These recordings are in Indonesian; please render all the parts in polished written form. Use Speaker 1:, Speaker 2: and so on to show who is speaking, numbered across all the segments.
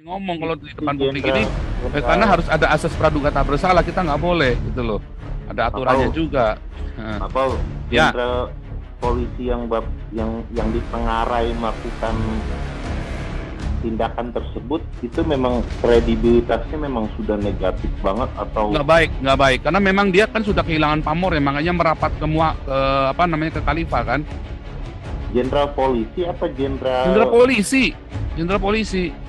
Speaker 1: ngomong kalau di depan publik
Speaker 2: Jenderal,
Speaker 1: ini karena harus ada asas praduga tak bersalah, kita nggak boleh gitu loh, ada aturannya juga.
Speaker 2: Apa
Speaker 1: Ya.
Speaker 2: jenderal polisi yang ditengarai melakukan tindakan tersebut itu memang kredibilitasnya memang sudah negatif banget atau
Speaker 1: nggak baik karena memang dia kan sudah kehilangan pamor ya, makanya merapat ke ke Khalifah kan.
Speaker 2: jenderal polisi apa
Speaker 1: Jenderal polisi.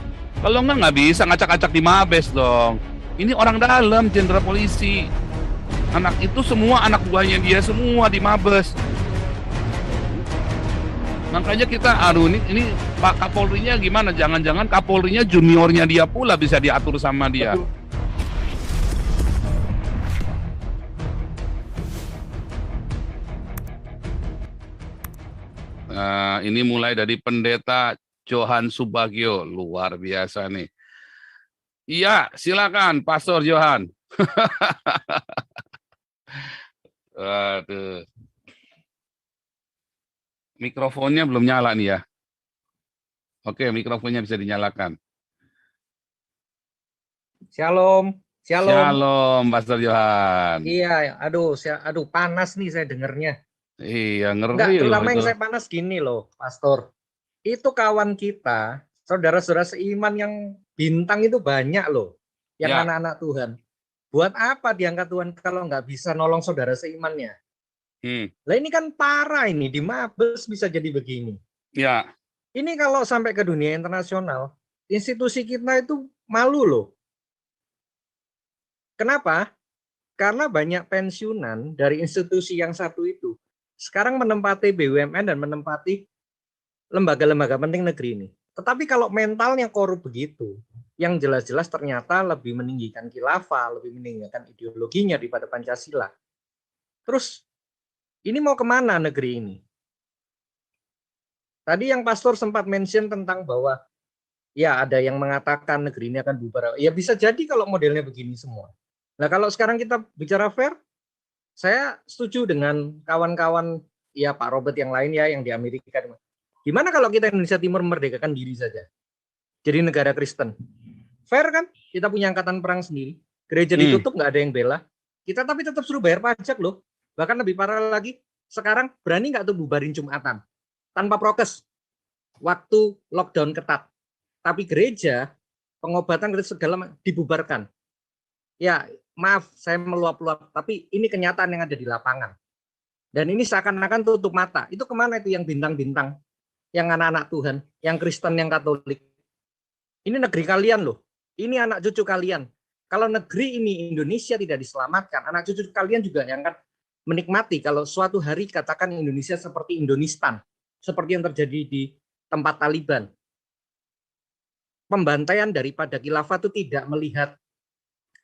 Speaker 1: Kalau nggak bisa ngacak-ngacak di Mabes dong. Ini orang dalam, jenderal polisi. Anak itu semua anak buahnya dia semua di Mabes. Makanya kita, ini Pak Kapolrinya gimana? Jangan-jangan Kapolrinya juniornya dia pula bisa diatur sama dia. Nah, ini mulai dari Pendeta Johan Subagio, luar biasa nih. Iya, silakan Pastor Johan. Aduh. Mikrofonnya belum nyala nih ya. Oke, mikrofonnya bisa dinyalakan.
Speaker 3: Shalom,
Speaker 1: Shalom, Pastor Johan.
Speaker 3: Iya, aduh panas nih saya dengernya.
Speaker 1: Iya, ngeri
Speaker 3: Enggak, terutama
Speaker 1: loh
Speaker 3: yang
Speaker 1: itu.
Speaker 3: saya panas gini loh, Pastor. Itu kawan kita, saudara-saudara seiman yang bintang itu banyak loh, yang
Speaker 1: Ya.
Speaker 3: anak-anak Tuhan. Buat apa diangkat Tuhan kalau nggak bisa nolong saudara seimannya? Lah ini kan parah ini, di Mabes bisa jadi begini.
Speaker 1: Ya.
Speaker 3: Ini kalau sampai ke dunia internasional, institusi kita itu malu loh. Kenapa? Karena banyak pensiunan dari institusi yang satu itu sekarang menempati BUMN dan menempati lembaga-lembaga penting negeri ini. Tetapi kalau mentalnya korup begitu, yang jelas-jelas ternyata lebih meninggikan khilafah, lebih meninggikan ideologinya daripada Pancasila. Terus ini mau kemana negeri ini? Tadi yang pastor sempat mention tentang bahwa ya ada yang mengatakan negeri ini akan bubar. Ya bisa jadi kalau modelnya begini semua. Nah kalau sekarang kita bicara fair, saya setuju dengan kawan-kawan ya Pak Robert yang lain ya yang di Amerika. Gimana kalau kita Indonesia Timur merdekakan diri saja? Jadi negara Kristen. Fair kan? Kita punya angkatan perang sendiri. Gereja ditutup nggak ada yang bela. Kita tapi tetap suruh bayar pajak loh. Bahkan lebih parah lagi, sekarang berani nggak tuh bubarin Jumatan? Tanpa prokes. Waktu lockdown ketat. Tapi gereja, pengobatan segala dibubarkan. Ya, maaf saya meluap-luap, tapi ini kenyataan yang ada di lapangan. Dan ini seakan-akan tutup mata. Itu kemana itu yang bintang-bintang? Yang anak-anak Tuhan, yang Kristen, yang Katolik. Ini negeri kalian loh. Ini anak cucu kalian. Kalau negeri ini Indonesia tidak diselamatkan, anak cucu kalian juga yang akan menikmati kalau suatu hari katakan Indonesia seperti Indonistan. Seperti yang terjadi di tempat Taliban. Pembantaian daripada khilafah itu tidak melihat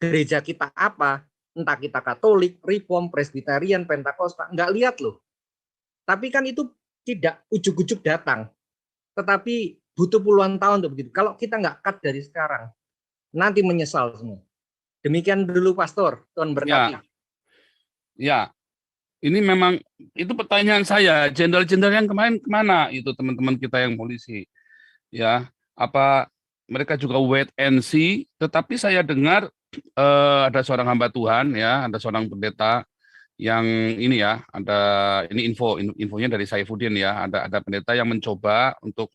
Speaker 3: gereja kita apa, entah kita Katolik, Reform, Presbyterian, Pentakosta, nggak lihat loh. Tapi kan itu tidak ujuk-ujuk datang, tetapi butuh puluhan tahun untuk begitu. Kalau kita nggak cut dari sekarang, nanti menyesal semua. Demikian dulu Pastor, Tuhan berkati.
Speaker 1: Ya, ini memang itu pertanyaan saya, jenderal-jenderal yang kemarin kemana itu teman-teman kita yang polisi, ya? Apa mereka juga wait and see? Tetapi saya dengar ada seorang hamba Tuhan, ya, ada seorang pendeta yang ini ya, ini infonya dari Saifuddin ya, ada pendeta yang mencoba untuk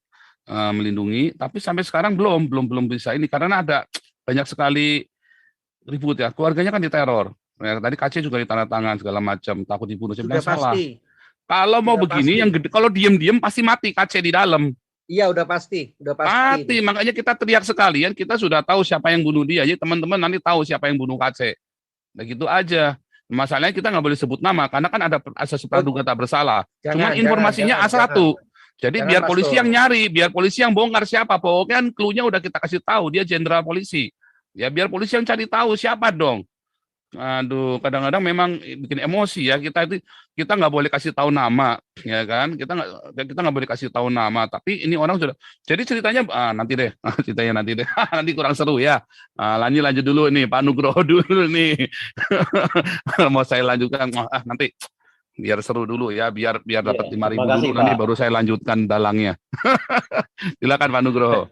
Speaker 1: melindungi, tapi sampai sekarang belum bisa ini karena ada banyak sekali ribut ya, keluarganya kan diteror. Ya, tadi KC juga ditandatangan segala macam, takut dibunuh.
Speaker 3: Sudah pasti.
Speaker 1: Kalau mau begini, yang gede, kalau diem-diem pasti mati KC di dalam.
Speaker 3: Iya, udah pasti.
Speaker 1: Mati, makanya kita teriak sekalian, kita sudah tahu siapa yang bunuh dia. Jadi teman-teman nanti tahu siapa yang bunuh KC. Begitu aja. Masalahnya kita nggak boleh sebut nama, karena kan ada asas praduga tak bersalah. Cuman informasinya A1. Jadi biar polisi yang nyari, biar polisi yang bongkar siapa. Pokoknya kan clue-nya udah kita kasih tahu, dia jenderal polisi. Ya biar polisi yang cari tahu siapa dong. Aduh, kadang-kadang memang bikin emosi ya, kita nggak boleh kasih tahu nama, ya kan? Kita nggak boleh kasih tahu nama, tapi ini orang sudah. Jadi ceritanya nanti deh, ceritanya nanti deh, nanti kurang seru ya. Lanjut dulu nih, Pak Nugroho dulu nih. Mau saya lanjutkan, nanti biar seru dulu ya, biar dapat 5.000 dulu, nanti baru saya lanjutkan dalangnya. Silakan Pak Nugroho.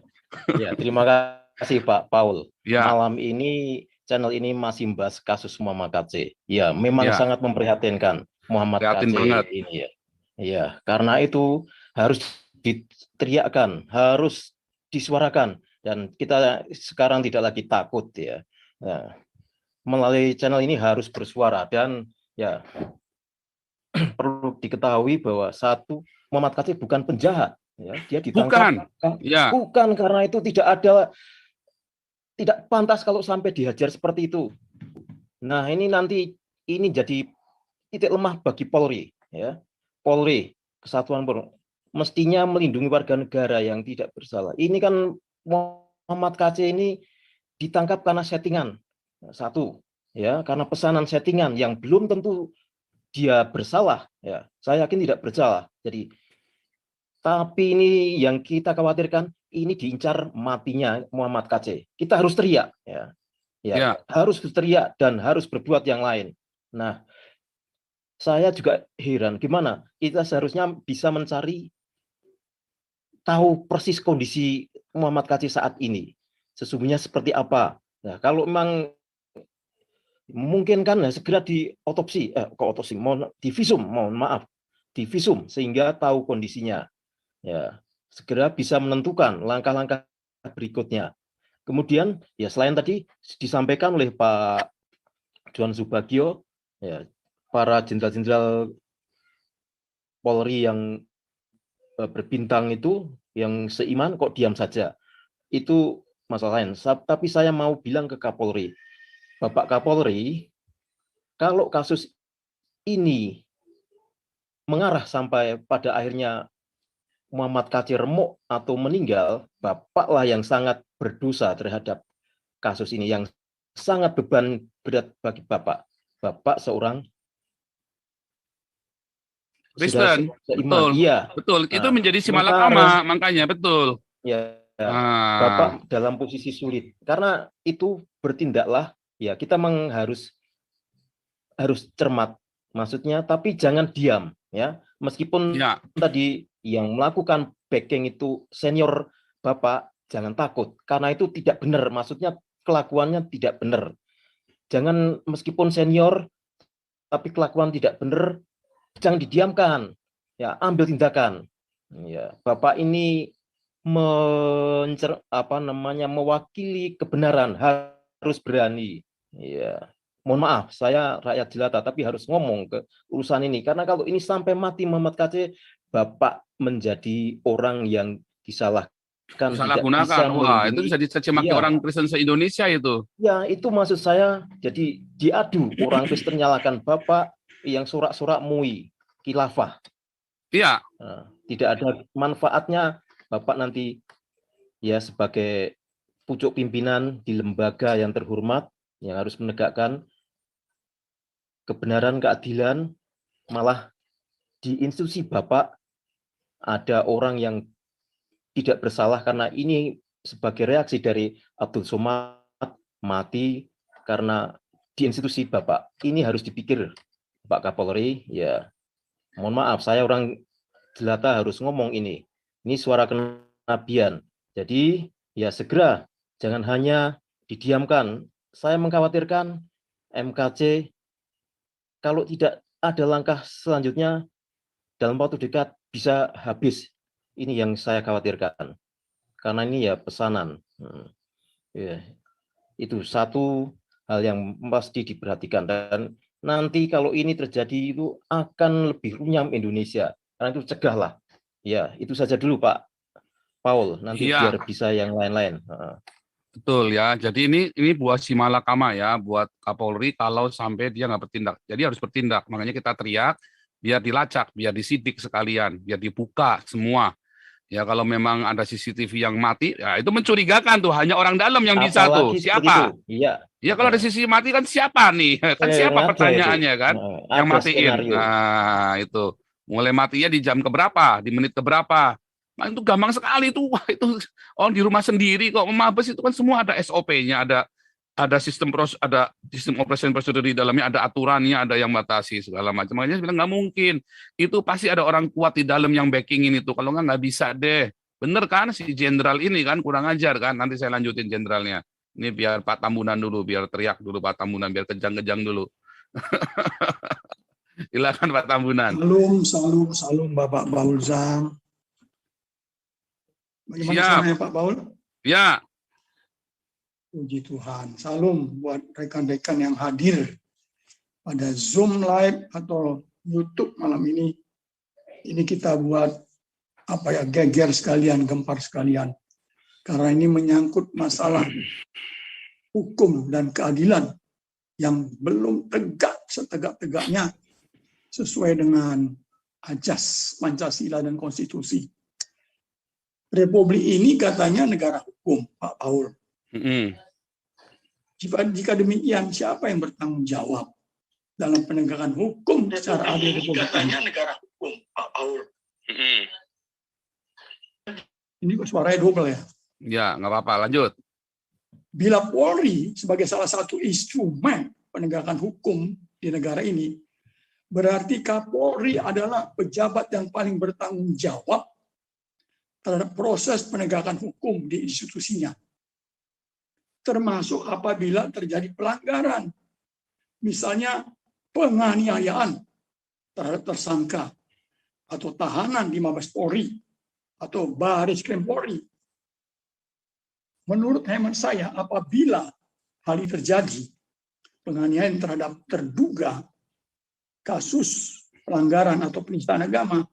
Speaker 4: Ya, terima kasih. kasih Pak Paul.
Speaker 1: Ya,
Speaker 4: Malam ini channel ini masih membahas kasus Muhammad KC. Ya, memang
Speaker 1: ya,
Speaker 4: sangat memprihatinkan Muhammad
Speaker 1: prihatin
Speaker 4: KC
Speaker 1: banget.
Speaker 4: ini ya. Ya, karena itu harus diteriakkan, harus disuarakan, dan kita sekarang tidak lagi takut ya. Nah, melalui channel ini harus bersuara, dan ya perlu diketahui bahwa satu, Muhammad KC bukan penjahat ya, dia ditangkap
Speaker 1: Ya,
Speaker 4: bukan karena itu, tidak pantas kalau sampai dihajar seperti itu. Nah, ini nanti ini jadi titik lemah bagi Polri ya. Polri, Kesatuan Polri mestinya melindungi warga negara yang tidak bersalah. Ini kan Muhammad KC ini ditangkap karena settingan. Satu, ya, karena pesanan settingan yang belum tentu dia bersalah ya. Saya yakin tidak bersalah. Jadi tapi ini yang kita khawatirkan, ini diincar matinya Muhammad KC. Kita harus teriak ya.
Speaker 1: ya.
Speaker 4: Harus teriak dan harus berbuat yang lain. Nah, saya juga heran gimana kita seharusnya bisa mencari tahu persis kondisi Muhammad KC saat ini. Sesungguhnya seperti apa. Nah, kalau memang mungkin kan segera diotopsi, divisum, mohon maaf, divisum sehingga tahu kondisinya. Ya, segera bisa menentukan langkah-langkah berikutnya. Kemudian ya selain tadi disampaikan oleh Pak Johan Subagio, ya, para jenderal-jenderal Polri yang berbintang itu yang seiman kok diam saja. Itu masalah lain. Tapi saya mau bilang ke Kapolri, Bapak Kapolri, kalau kasus ini mengarah sampai pada akhirnya Muhammad KC remuk atau meninggal, Bapaklah yang sangat berdosa terhadap kasus ini, yang sangat beban berat bagi Bapak. Bapak seorang
Speaker 1: Kristen, betul.
Speaker 4: Iya.
Speaker 1: Betul, itu
Speaker 4: Nah,
Speaker 1: menjadi si malakama, makanya betul.
Speaker 4: Ya, Bapak dalam posisi sulit. Karena itu bertindaklah, ya kita harus cermat, maksudnya, tapi jangan diam, ya. Meskipun
Speaker 1: ya.
Speaker 4: Tadi yang melakukan backing itu senior Bapak, jangan takut, karena itu tidak benar, maksudnya kelakuannya tidak benar. Jangan, meskipun senior, tapi kelakuan tidak benar, jangan didiamkan, ya, ambil tindakan. Ya, Bapak ini mewakili kebenaran, harus berani. Ya, mohon maaf, saya rakyat jelata, tapi harus ngomong ke urusan ini, karena kalau ini sampai mati Muhammad KC, Bapak menjadi orang yang disalahkan,
Speaker 1: Disalahgunakan. Wah, itu bisa dicaci maki orang Kristen se-Indonesia itu.
Speaker 4: Ya, itu maksud saya. Jadi diadu, orang Kristen nyalakan Bapak yang sorak-sorak MUI, khilafah.
Speaker 1: Iya.
Speaker 4: Nah, tidak ada manfaatnya Bapak nanti ya sebagai pucuk pimpinan di lembaga yang terhormat yang harus menegakkan kebenaran, keadilan, malah di institusi Bapak ada orang yang tidak bersalah, karena ini sebagai reaksi dari Abdul Somad mati karena di institusi Bapak. Ini harus dipikir Pak Kapolri, ya. Mohon maaf, saya orang jelata harus ngomong ini. Ini suara kenabian. Jadi ya segera, jangan hanya didiamkan. Saya mengkhawatirkan MKC kalau tidak ada langkah selanjutnya dalam waktu dekat bisa habis. Ini yang saya khawatirkan. Karena ini ya pesanan. Ya, itu satu hal yang pasti diperhatikan, dan nanti kalau ini terjadi itu akan lebih runyam Indonesia. Karena itu cegahlah. Ya, itu saja dulu Pak Paul, nanti biar bisa yang lain-lain.
Speaker 1: Betul ya. Jadi ini buat si malakama ya, buat Kapolri kalau sampai dia nggak bertindak. Jadi harus bertindak. Makanya kita teriak biar dilacak, biar disidik sekalian, biar dibuka semua. Ya kalau memang ada CCTV yang mati, ya itu mencurigakan tuh, hanya orang dalam yang bisa tuh. Siapa?
Speaker 4: Iya.
Speaker 1: Ya kalau ada CCTV mati kan siapa nih? Kan siapa pertanyaannya kan? Yang matiin. Nah, itu. Mulai matinya di jam keberapa, di menit keberapa. Nah, itu gampang sekali tuh. Wah, itu orang di rumah sendiri kok Mabes itu kan semua ada SOP-nya, ada sistem operasi prosedur di dalamnya, ada aturannya, ada yang batasi segala macam. Makanya saya bilang nggak mungkin. Itu pasti ada orang kuat di dalam yang backingin itu. Kalau nggak bisa deh. Bener kan si jenderal ini kan kurang ajar kan. Nanti saya lanjutin jenderalnya. Ini biar Pak Tambunan dulu, biar teriak dulu Pak Tambunan, biar kejang-kejang dulu. Silakan Pak Tambunan.
Speaker 5: Salam Bapak Baul Zam. Bagaimana
Speaker 1: Siap.
Speaker 5: suaranya Pak Baul?
Speaker 1: Ya,
Speaker 5: Puji Tuhan. Salam buat rekan-rekan yang hadir pada Zoom Live atau YouTube malam ini. Ini kita buat geger sekalian, gempar sekalian. Karena ini menyangkut masalah hukum dan keadilan yang belum tegak setegak-tegaknya sesuai dengan ajas Pancasila dan konstitusi. Republik ini katanya negara hukum, Pak Paul. Jika demikian, siapa yang bertanggung jawab dalam penegakan hukum secara adil Republik ini? Katanya negara hukum, Pak Paul. Ini kok suaranya double ya?
Speaker 1: ya nggak apa-apa. Lanjut.
Speaker 5: Bila Polri sebagai salah satu instrumen penegakan hukum di negara ini, berarti Kapolri adalah pejabat yang paling bertanggung jawab terhadap proses penegakan hukum di institusinya. Termasuk apabila terjadi pelanggaran. Misalnya penganiayaan terhadap tersangka atau tahanan di Mabes Polri atau Baris Krim Polri. Menurut hemat saya, apabila hal ini terjadi, penganiayaan terhadap terduga kasus pelanggaran atau penistaan agama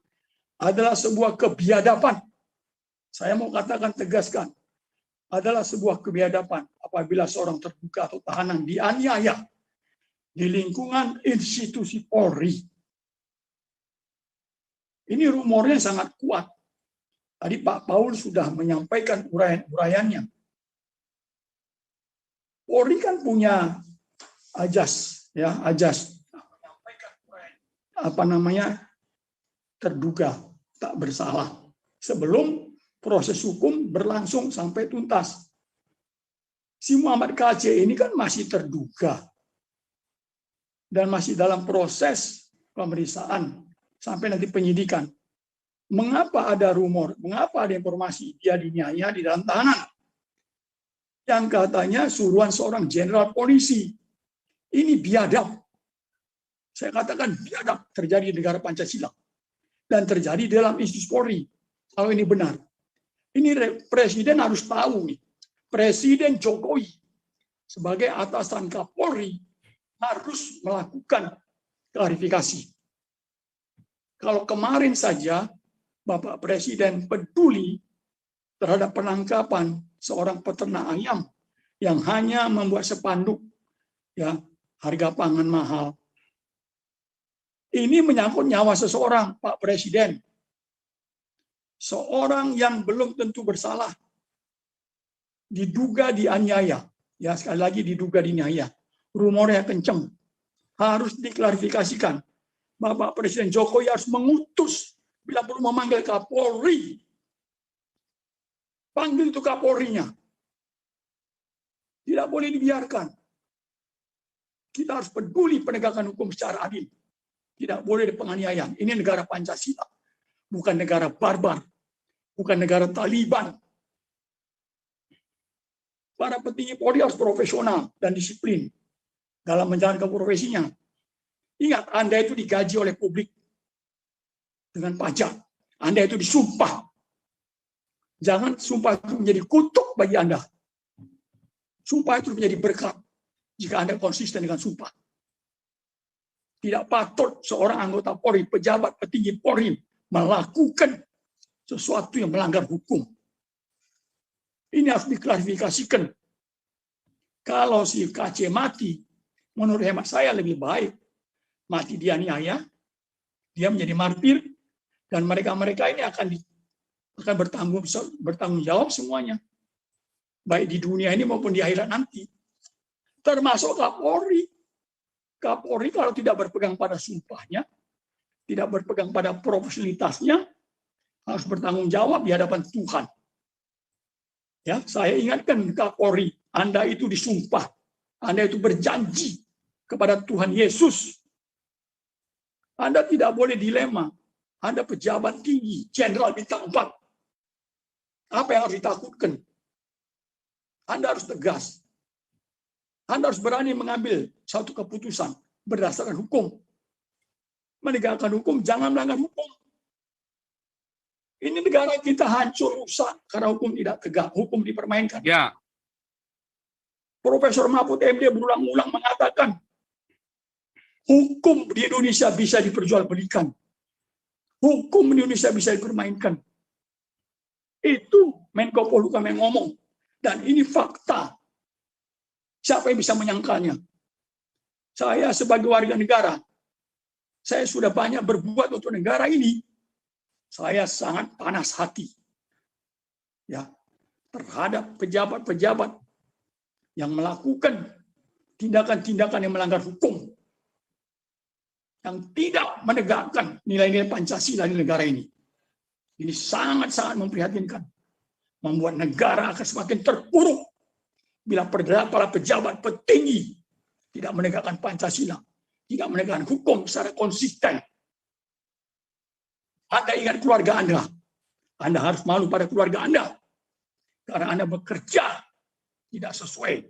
Speaker 5: adalah sebuah kebiadaban. Saya mau katakan, tegaskan, adalah sebuah kebiadaban apabila seorang terduga atau tahanan dianiaya di lingkungan institusi Polri. Ini rumornya sangat kuat. Tadi Pak Paul sudah menyampaikan uraian-uraiannya. Polri kan punya ajas, ya, ajas terduga tak bersalah sebelum proses hukum berlangsung sampai tuntas. Si Muhammad KC ini kan masih terduga dan masih dalam proses pemeriksaan sampai nanti penyidikan. Mengapa ada rumor? Mengapa ada informasi dia diniaya di dalam tahanan? Yang katanya suruhan seorang jenderal polisi. Ini biadab. Saya katakan biadab terjadi di negara Pancasila. Dan terjadi dalam institusi Polri. Kalau ini benar. Ini Presiden harus tahu nih. Presiden Jokowi sebagai atasan Kapolri harus melakukan klarifikasi. Kalau kemarin saja Bapak Presiden peduli terhadap penangkapan seorang peternak ayam yang hanya membuat spanduk, ya, harga pangan mahal. Ini menyangkut nyawa seseorang, Pak Presiden. Seorang yang belum tentu bersalah, diduga dianiaya, ya, sekali lagi diduga dianiaya. Rumornya kenceng, harus diklarifikasikan. Bapak Presiden Jokowi harus mengutus bila perlu memanggil Kapolri. Panggil itu Kapolrinya. Tidak boleh dibiarkan. Kita harus peduli penegakan hukum secara adil. Tidak boleh penganiayaan. Ini negara Pancasila. Bukan negara barbar. Bukan negara Taliban. Para petinggi Polri harus profesional dan disiplin dalam menjalankan profesinya. Ingat, Anda itu digaji oleh publik dengan pajak. Anda itu disumpah. Jangan sumpah itu menjadi kutuk bagi Anda. Sumpah itu menjadi berkat jika Anda konsisten dengan sumpah. Tidak patut seorang anggota Polri, pejabat petinggi Polri melakukan sesuatu yang melanggar hukum. Ini harus diklarifikasikan. Kalau si KC mati, menurut hemat saya lebih baik mati dianiaya, dia menjadi martir, dan mereka-mereka ini akan bertanggung jawab semuanya, baik di dunia ini maupun di akhirat nanti, termasuk Kapolri. Kapolri kalau tidak berpegang pada sumpahnya, tidak berpegang pada profesionalitasnya, harus bertanggung jawab di hadapan Tuhan. Ya, saya ingatkan Kapolri, Anda itu disumpah, Anda itu berjanji kepada Tuhan Yesus. Anda tidak boleh dilema. Anda pejabat tinggi, jenderal bintang 4. Apa yang harus ditakutkan? Anda harus tegas. Anda harus berani mengambil satu keputusan berdasarkan hukum. Menegakkan hukum, jangan melanggar hukum. Ini negara kita hancur, rusak karena hukum tidak tegak, hukum dipermainkan.
Speaker 1: Ya,
Speaker 5: Profesor Mahfud MD berulang-ulang mengatakan hukum di Indonesia bisa diperjualbelikan. Hukum di Indonesia bisa dipermainkan. Itu Menko Polhukam yang ngomong. Dan ini fakta. Siapa yang bisa menyangkalnya? Saya sebagai warga negara, saya sudah banyak berbuat untuk negara ini. Saya sangat panas hati. Ya, terhadap pejabat-pejabat yang melakukan tindakan-tindakan yang melanggar hukum, yang tidak menegakkan nilai-nilai Pancasila di negara ini. Ini sangat-sangat memprihatinkan. Membuat negara akan semakin terpuruk bila para pejabat petinggi tidak menegakkan Pancasila, tidak menegakkan hukum secara konsisten. Anda ingat keluarga Anda. Anda harus malu pada keluarga Anda. Karena Anda bekerja tidak sesuai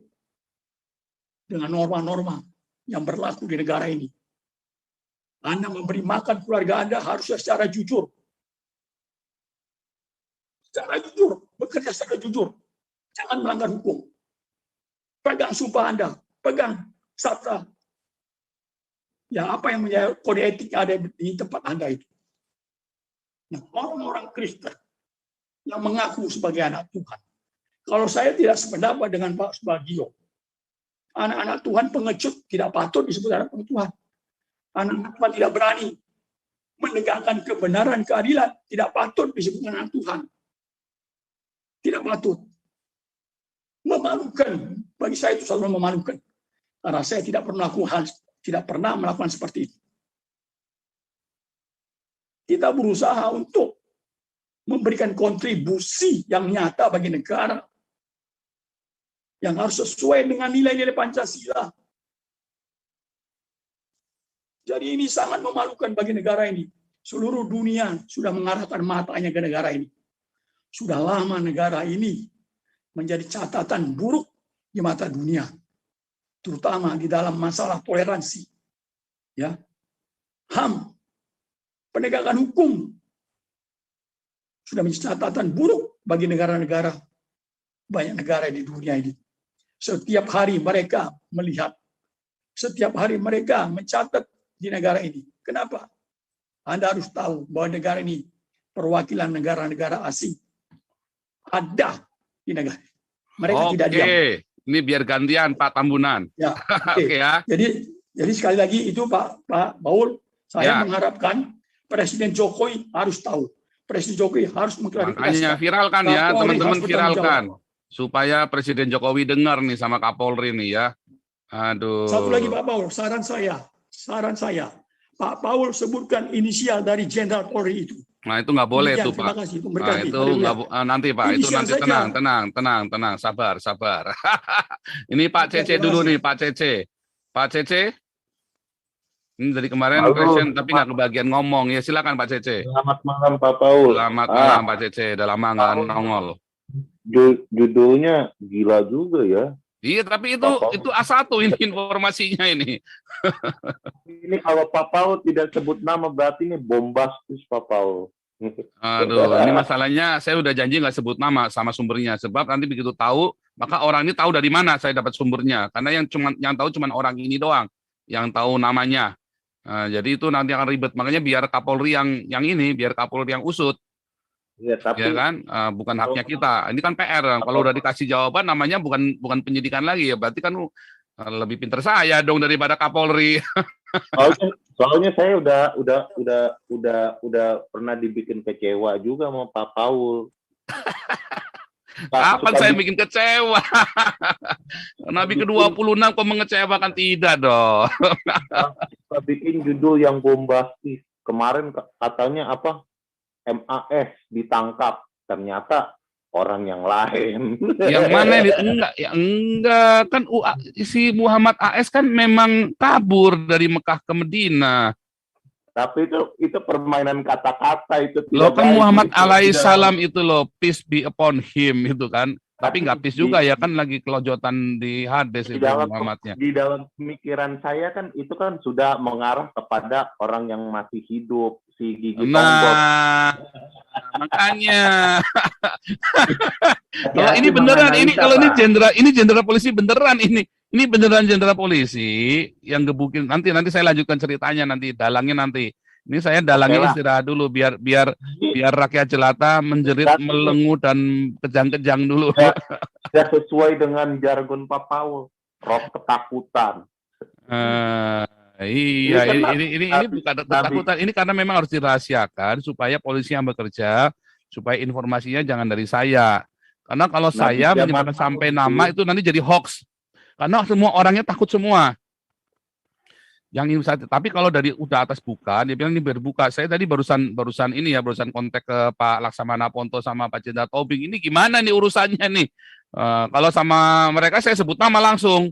Speaker 5: dengan norma-norma yang berlaku di negara ini. Anda memberi makan keluarga Anda harusnya secara jujur. Secara jujur, bekerja secara jujur. Jangan melanggar hukum. Pegang sumpah Anda, pegang sabta. Ya, apa yang menjadi kode etik ada di tempat Anda itu. Nah, orang-orang Kristen yang mengaku sebagai anak Tuhan. Kalau saya tidak sependapat dengan Pak Subagio, anak-anak Tuhan pengecut tidak patut disebut anak Tuhan. Anak Tuhan tidak berani menegakkan kebenaran, keadilan, tidak patut disebut anak Tuhan. Tidak patut. Memalukan. Bagi saya itu selalu memalukan. Karena saya tidak pernah melakukan seperti itu. Kita berusaha untuk memberikan kontribusi yang nyata bagi negara. Yang harus sesuai dengan nilai-nilai Pancasila. Jadi ini sangat memalukan bagi negara ini. Seluruh dunia sudah mengarahkan matanya ke negara ini. Sudah lama negara ini menjadi catatan buruk di mata dunia. Terutama di dalam masalah toleransi. Ya. HAM, penegakan hukum, sudah menjadi catatan buruk bagi negara-negara, banyak negara di dunia ini. Setiap hari mereka melihat, setiap hari mereka mencatat di negara ini. Kenapa? Anda harus tahu bahwa negara ini perwakilan negara-negara asing ada di negara. Mereka tidak diam.
Speaker 1: Ini biar gantian Pak Tambunan.
Speaker 5: Ya,
Speaker 1: Oke ya.
Speaker 5: Jadi sekali lagi itu Pak Baul, saya mengharapkan Presiden Jokowi harus tahu. Presiden Jokowi harus mengklarifikasi.
Speaker 1: Makanya viralkan ya, teman-teman viralkan. Supaya Presiden Jokowi dengar nih sama Kapolri nih ya. Aduh.
Speaker 5: Satu lagi Pak Paul, saran saya, Pak Paul sebutkan inisial dari Jenderal Polri itu.
Speaker 1: Nah itu nggak boleh tuh Pak.
Speaker 5: Terima kasih.
Speaker 1: Nah, itu nggak nanti Pak. Itu nanti tenang, sabar. Ini Pak Cece dulu nih, Pak Cece. Pak Cece. Ini dari kemarin presiden tapi nggak kebagian ngomong. Ya silakan Pak Cece.
Speaker 2: Selamat malam Pak Paul.
Speaker 1: Selamat malam Pak Cece. Udah lama nggak nongol.
Speaker 2: Judulnya gila juga ya.
Speaker 1: Iya, tapi itu A1 ini informasinya ini.
Speaker 2: Ini kalau Pak Paul tidak sebut nama berarti ini bombastis Pak Paul.
Speaker 1: Aduh, ini masalahnya saya udah janji nggak sebut nama sama sumbernya, sebab nanti begitu tahu maka orang ini tahu dari mana saya dapat sumbernya, karena yang tahu cuma orang ini doang yang tahu namanya. Jadi itu nanti akan ribet, makanya biar Kapolri yang ini, biar Kapolri yang usut.
Speaker 2: Ya, tapi
Speaker 1: ya kan, bukan haknya kita. Ini kan PR. Kalau udah dikasih jawaban, namanya bukan penyidikan lagi ya. Berarti kan lebih pintar saya dong daripada Kapolri.
Speaker 2: Soalnya saya udah pernah dibikin kecewa juga sama Pak Paul.
Speaker 1: Kapan saya bikin kecewa? Nabi ke-26 kok mengecewakan? Tidak dong.
Speaker 2: Kita bikin judul yang bombastis. Kemarin katanya apa? MAS ditangkap, ternyata orang yang lain.
Speaker 1: Yang mana ini? Enggak kan si Muhammad AS kan memang kabur dari Mekah ke Medina.
Speaker 2: Tapi itu permainan kata-kata itu tidak
Speaker 1: Loh kan
Speaker 2: baik.
Speaker 1: Muhammad
Speaker 2: Itu
Speaker 1: alaihissalam itu loh, peace be upon him itu kan. Tapi
Speaker 2: Tapi
Speaker 1: nggak peace
Speaker 2: di-
Speaker 1: juga ya kan lagi kelojotan di Hades
Speaker 2: di
Speaker 1: itu
Speaker 2: dalam
Speaker 1: Muhammadnya.
Speaker 2: di dalam pemikiran saya kan itu kan sudah mengarah kepada orang yang masih hidup, si Gigi Tonggok.
Speaker 1: Nah, makanya kalau ini
Speaker 2: Hati-hati
Speaker 1: beneran, ini
Speaker 2: menganalisa,
Speaker 1: kalau
Speaker 2: Pak.
Speaker 1: ini jenderal polisi beneran ini beneran jenderal polisi yang gebukin. Nanti saya lanjutkan ceritanya nanti, dalangnya nanti. Ini saya dalangnya
Speaker 2: Oke lah.
Speaker 1: istirahat dulu biar rakyat jelata menjerit,
Speaker 2: Dan-
Speaker 1: melengu dan kejang-kejang dulu.
Speaker 2: Tidak sesuai dengan jargon Pak Paul, roh ketakutan.
Speaker 1: Iya,
Speaker 2: Ini kan
Speaker 1: ini
Speaker 2: Nabi-
Speaker 1: bukan ketakutan. Ini karena memang harus dirahasiakan supaya polisi yang bekerja, supaya informasinya jangan dari saya. Karena kalau
Speaker 2: Nabi
Speaker 1: saya
Speaker 2: zaman
Speaker 1: menyebarkan sampai
Speaker 2: itu-
Speaker 1: nama itu nanti jadi hoax. Karena semua orangnya takut semua. Yang ini tapi kalau dari udah atas buka, dia bilang ini berbuka. Saya tadi barusan kontak ke Pak Laksamana Ponto sama Pak Jenderal Tobing. Ini gimana nih urusannya nih? Kalau sama mereka saya sebut nama langsung.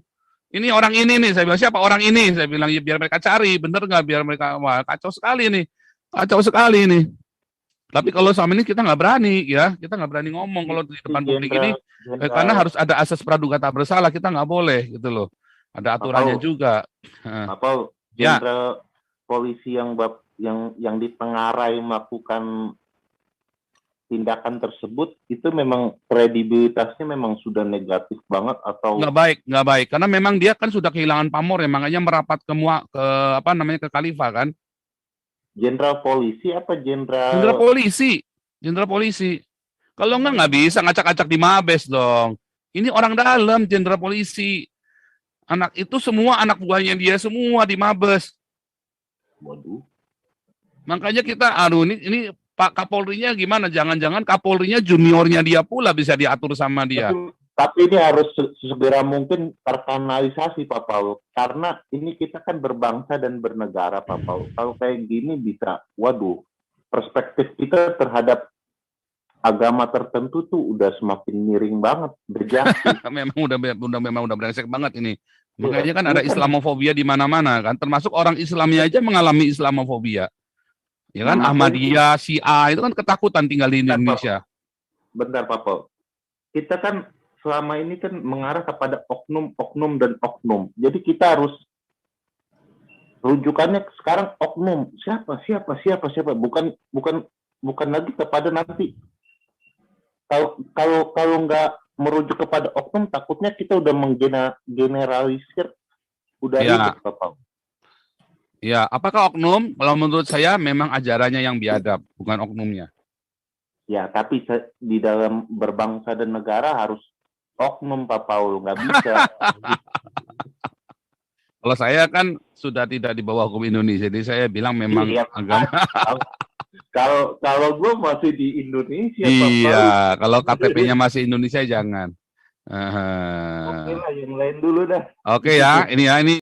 Speaker 1: Ini orang ini nih, saya bilang siapa orang ini? Saya bilang ya biar mereka cari, bener nggak? Biar mereka, wah kacau sekali nih, kacau sekali nih. Tapi kalau sama ini kita nggak berani, ya, kita nggak berani ngomong kalau di depan publik ini, karena harus ada asas praduga tak bersalah, kita nggak boleh gitu loh. Ada aturannya juga.
Speaker 2: Apa
Speaker 1: Ya.
Speaker 2: jenderal polisi yang ditengarai melakukan tindakan tersebut itu memang kredibilitasnya memang sudah negatif banget atau
Speaker 1: Nggak baik, karena memang dia kan sudah kehilangan pamor ya, makanya merapat ke ke Khalifah kan.
Speaker 2: jenderal polisi apa
Speaker 1: Jenderal polisi. Kalau nggak bisa ngacak-ngacak di Mabes dong. Ini orang dalam jenderal polisi. Anak itu semua anak buahnya dia semua di Mabes.
Speaker 2: Waduh.
Speaker 1: Makanya kita, ini Pak Kapolrinya gimana? Jangan-jangan Kapolrinya juniornya dia pula bisa diatur sama dia.
Speaker 2: Tapi ini harus segera mungkin terkanalisasi Pak Paul. Karena ini kita kan berbangsa dan bernegara Pak Paul. Kalau kayak gini bisa, waduh, perspektif kita terhadap agama tertentu tuh udah semakin miring banget.
Speaker 1: memang udah brengsek banget ini. Makanya kan ada Islamofobia di mana-mana kan. Termasuk orang Islamnya aja mengalami Islamofobia. Ya kan, Ahmadiyah, Syiah itu kan ketakutan tinggal di Indonesia.
Speaker 2: Bentar Pak Paul. Kita kan selama ini kan mengarah kepada oknum dan oknum. Jadi kita harus rujukannya sekarang oknum. Siapa? Bukan lagi kepada nanti. Kalau nggak merujuk kepada oknum, takutnya kita udah menggeneralisir. Udah ribet Pak Paul.
Speaker 1: Ya, apakah oknum? Kalau menurut saya memang ajarannya yang biadab, bukan oknumnya.
Speaker 2: Ya, tapi di dalam berbangsa dan negara harus oknum Pak Paul, nggak bisa.
Speaker 1: Kalau saya kan sudah tidak di bawah hukum Indonesia, jadi saya bilang memang agama.
Speaker 2: Kalau gue masih di Indonesia,
Speaker 1: Iya, kalau KTP-nya masih Indonesia jangan.
Speaker 2: Oke lah, yang lain dulu dah.
Speaker 1: Oke ya, ini